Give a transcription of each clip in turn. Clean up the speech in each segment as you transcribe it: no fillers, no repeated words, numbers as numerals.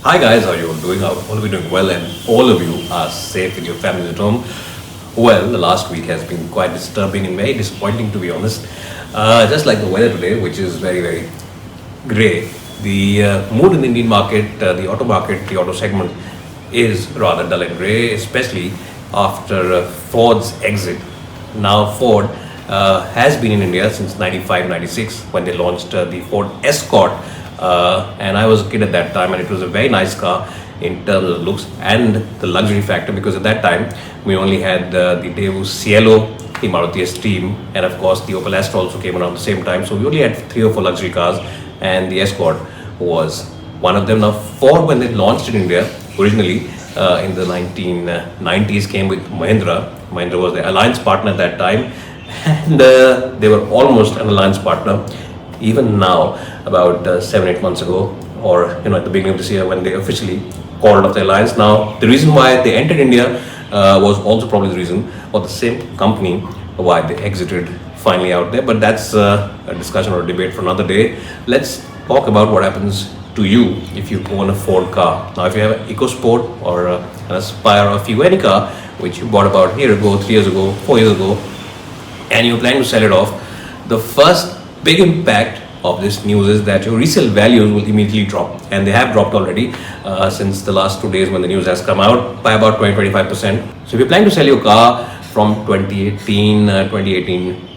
Hi guys, how are you all doing? I hope all of you doing well and all of you are safe with your families at home. Well, the last week has been quite disturbing and very disappointing to be honest. Just like the weather today, which is very grey, the mood in the Indian market, the auto segment is rather dull and grey, especially after Ford's exit. Now, Ford has been in India since 95 96 when they launched the Ford Escort. And I was a kid at that time, and it was a very nice car in terms of looks and the luxury factor because at that time we only had the Daewoo Cielo, the Maruti Esteem, and of course the Opel Astra also came around the same time. So we only had three or four luxury cars, and the Escort was one of them. Now, Ford, when they launched in India originally in the 1990s, came with Mahindra. Mahindra was the alliance partner at that time, and they were almost an alliance partner even now, about 7 8 months ago, or at the beginning of this year when they officially called off the alliance. Now, the reason why they entered India was also probably the reason, or the same company why they exited finally out there, but that's a discussion or a debate for another day. Let's talk about what happens to you if you own a Ford car. Now, if you have an EcoSport or an Aspire, or if you any car which you bought about a year ago, 3 years ago, 4 years ago, and you're planning to sell it off, the first big impact of this news is that your resale values will immediately drop, and they have dropped already since the last 2 days when the news has come out, by about 20-25%. So if you're planning to sell your car from 2018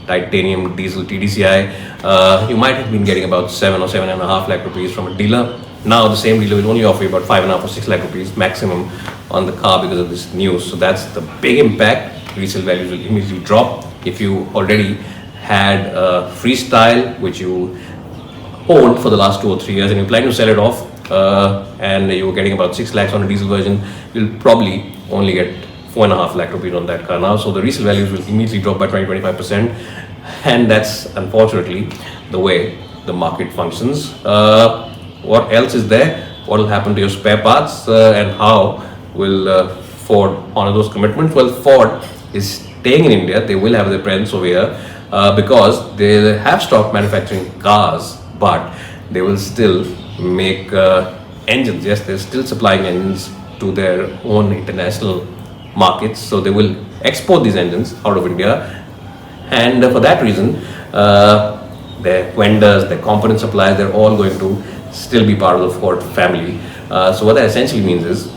titanium diesel TDCI, you might have been getting about 7 or 7.5 lakh rupees from a dealer. Now the same dealer will only offer you about 5.5 or 6 lakh rupees maximum on the car because of this news. So that's the big impact. Resale values will immediately drop. If you already had a Freestyle which you owned for the last 2 or 3 years and you plan to sell it off, and you were getting about 6 lakhs on a diesel version, you'll probably only get 4.5 lakh rupees on that car now. So the resale values will immediately drop by 20-25%, and that's unfortunately the way the market functions. What else is there? What will happen to your spare parts, and how will Ford honor those commitments? Well, Ford is staying in India. They will have their presence over here because they have stopped manufacturing cars, but they will still make engines. Yes, they're still supplying engines to their own international markets, so they will export these engines out of India, and for that reason their vendors, their component suppliers, they're all going to still be part of the Ford family. So what that essentially means is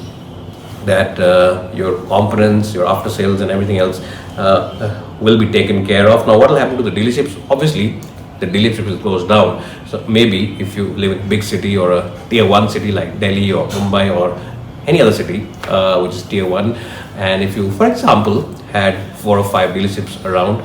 that your components, your after sales and everything else will be taken care of. Now, what will happen to the dealerships? Obviously the dealership will close down. So maybe if you live in a big city or a tier 1 city like Delhi or Mumbai or any other city which is tier 1, and if you, for example, had 4 or 5 dealerships around,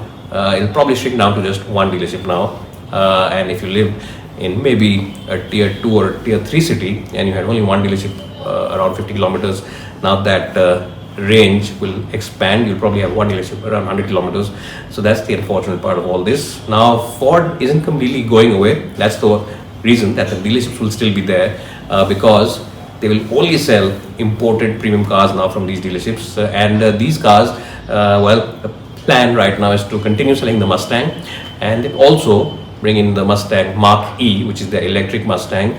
it'll probably shrink down to just one dealership now. And if you live in maybe a tier 2 or tier 3 city and you had only one dealership around 50 kilometers, now that range will expand. You'll probably have one dealership around 100 kilometers. So that's the unfortunate part of all this. Now, Ford isn't completely going away. That's the reason that the dealerships will still be there, because they will only sell imported premium cars now from these dealerships. And these cars, the plan right now is to continue selling the Mustang, and also bring in the Mustang Mark E, which is the electric Mustang,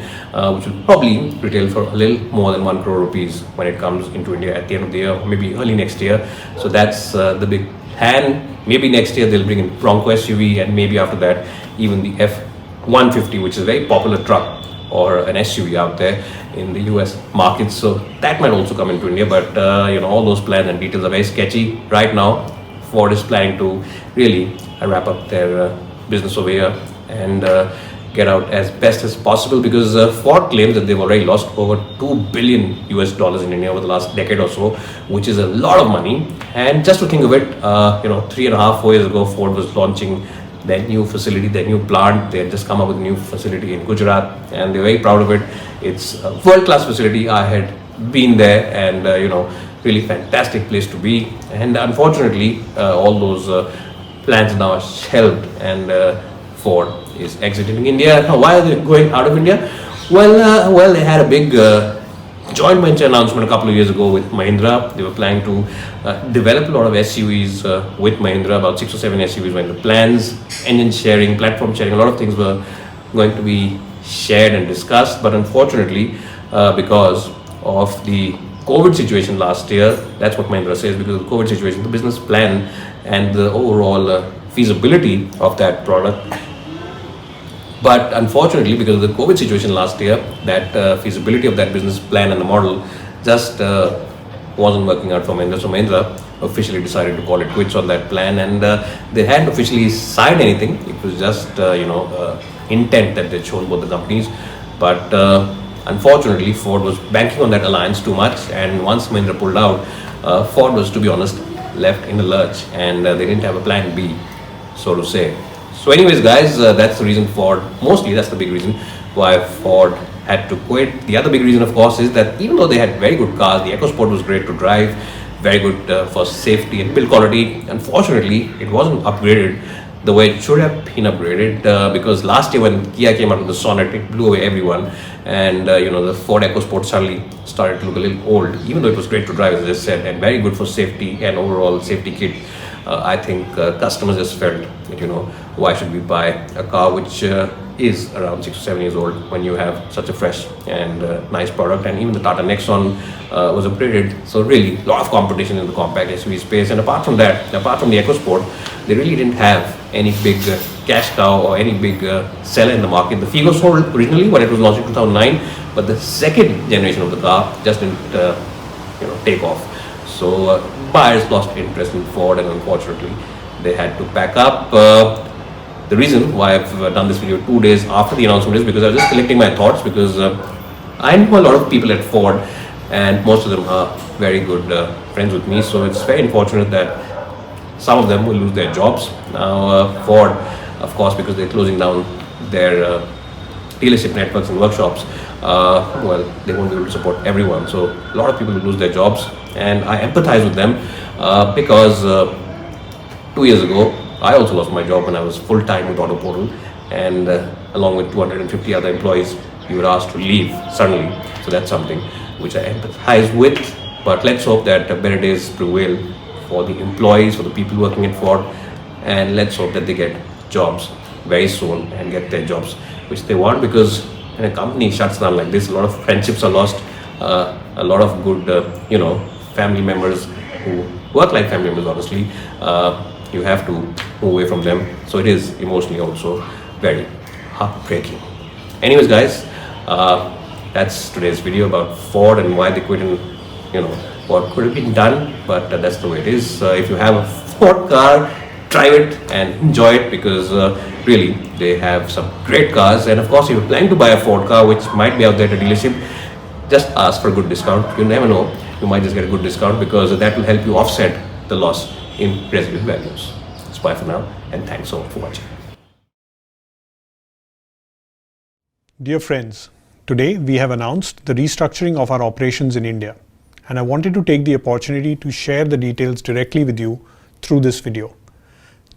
which will probably retail for a little more than 1 crore rupees when it comes into India at the end of the year, or maybe early next year. So that's the big plan. Maybe next year they'll bring in Bronco SUV, and maybe after that even the F-150, which is a very popular truck or an SUV out there in the US market. So that might also come into India, but all those plans and details are very sketchy right now. Ford is planning to really wrap up their business over here and get out as best as possible, because Ford claims that they've already lost over $2 billion in India over the last decade or so, which is a lot of money. And just to think of it, 3.5-4 years ago, Ford was launching their new facility, their new plant. They had just come up with a new facility in Gujarat, and they're very proud of it. It's a world-class facility. I had been there, and really fantastic place to be. And unfortunately, all those plans now are shelved, and Ford is exiting India. Now, why are they going out of India? Well, they had a big joint venture announcement a couple of years ago with Mahindra. They were planning to develop a lot of SUVs with Mahindra. About 6 or 7 SUVs were in the plans. Engine sharing, platform sharing, a lot of things were going to be shared and discussed. But unfortunately, because of the COVID situation last year, that's what Mahindra says, because of the COVID situation, the business plan and the overall feasibility of that product. But unfortunately, because of the COVID situation last year, that feasibility of that business plan and the model just wasn't working out for Mahindra. So Mahindra officially decided to call it quits on that plan, and they hadn't officially signed anything. It was just intent that they'd shown both the companies. But unfortunately, Ford was banking on that alliance too much, and once Mahindra pulled out, Ford was, to be honest, left in the lurch, and they didn't have a plan B, so to say. So anyways, guys, that's the reason Ford, mostly that's the big reason why Ford had to quit. The other big reason, of course, is that even though they had very good cars, the EcoSport was great to drive, very good for safety and build quality. Unfortunately, it wasn't upgraded the way it should have been upgraded, because last year when Kia came out with the Sonet, it blew away everyone, and the Ford EcoSport suddenly started to look a little old, even though it was great to drive, as I said, and very good for safety and overall safety kit. I think customers just felt that, why should we buy a car which is around 6 to 7 years old when you have such a fresh and nice product. And even the Tata Nexon was upgraded, so really a lot of competition in the compact SUV space. And apart from that, apart from the EcoSport, they really didn't have any big cash cow or any big seller in the market. The Figo sold originally when it was launched in 2009, but the second generation of the car just didn't take off. So buyers lost interest in Ford, and unfortunately they had to pack up. The reason why I've done this video 2 days after the announcement is because I was just collecting my thoughts, because I know a lot of people at Ford, and most of them are very good friends with me. So it's very unfortunate that some of them will lose their jobs. Now Ford, of course, because they're closing down their dealership networks and workshops, they won't be able to support everyone. So a lot of people will lose their jobs, and I empathize with them because 2 years ago, I also lost my job when I was full-time with Auto Portal, and along with 250 other employees, you were asked to leave suddenly. So that's something which I empathize with. But let's hope that better days prevail for the employees, for the people working at Ford, and let's hope that they get jobs very soon and get their jobs which they want, because when a company shuts down like this, a lot of friendships are lost, a lot of good family members who work like family members, honestly, you have to move away from them. So it is emotionally also very heartbreaking. Anyways, guys, that's today's video about Ford and why they quit, and what could have been done. But that's the way it is. If you have a Ford car, drive it and enjoy it, because really they have some great cars. And of course, if you're planning to buy a Ford car which might be out there at a dealership, just ask for a good discount. You never know, you might just get a good discount, because that will help you offset the loss in residual values. It's bye for now, and thanks so much for watching. Dear friends, today we have announced the restructuring of our operations in India, and I wanted to take the opportunity to share the details directly with you through this video.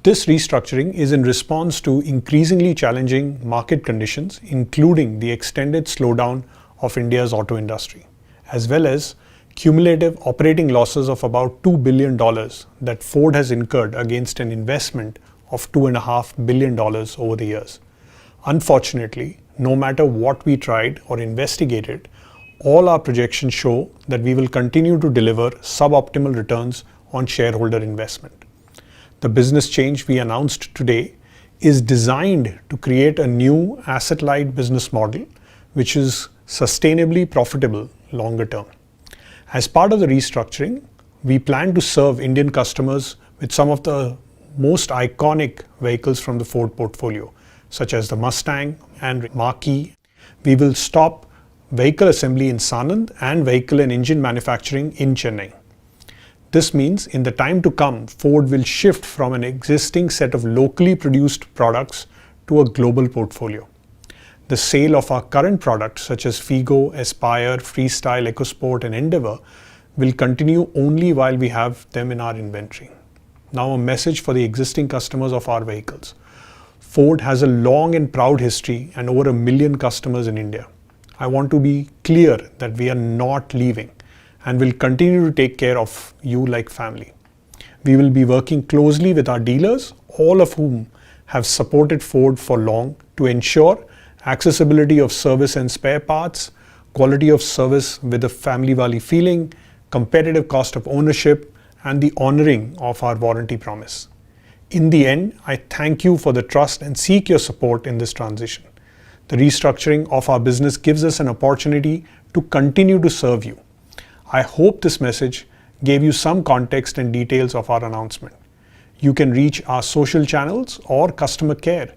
This restructuring is in response to increasingly challenging market conditions, including the extended slowdown of India's auto industry, as well as cumulative operating losses of about $2 billion that Ford has incurred against an investment of $2.5 billion over the years. Unfortunately, no matter what we tried or investigated, all our projections show that we will continue to deliver suboptimal returns on shareholder investment. The business change we announced today is designed to create a new asset-light business model which is sustainably profitable longer term. As part of the restructuring, we plan to serve Indian customers with some of the most iconic vehicles from the Ford portfolio, such as the Mustang and Mach-E. We will stop vehicle assembly in Sanand and vehicle and engine manufacturing in Chennai. This means in the time to come, Ford will shift from an existing set of locally produced products to a global portfolio. The sale of our current products such as Figo, Aspire, Freestyle, EcoSport and Endeavour will continue only while we have them in our inventory. Now a message for the existing customers of our vehicles. Ford has a long and proud history and over 1 million customers in India. I want to be clear that we are not leaving and will continue to take care of you like family. We will be working closely with our dealers, all of whom have supported Ford for long, to ensure accessibility of service and spare parts, quality of service with a family wali feeling, competitive cost of ownership, and the honoring of our warranty promise. In the end, I thank you for the trust and seek your support in this transition. The restructuring of our business gives us an opportunity to continue to serve you. I hope this message gave you some context and details of our announcement. You can reach our social channels or customer care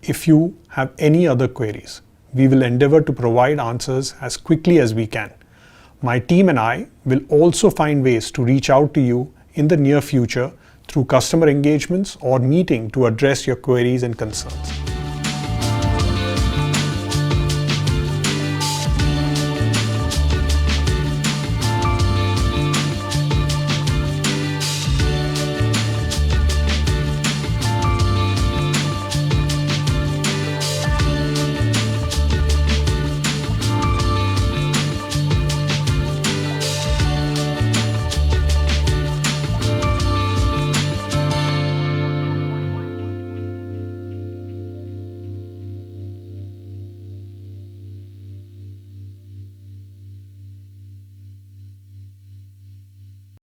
if you have any other queries. We will endeavor to provide answers as quickly as we can. My team and I will also find ways to reach out to you in the near future through customer engagements or meeting to address your queries and concerns.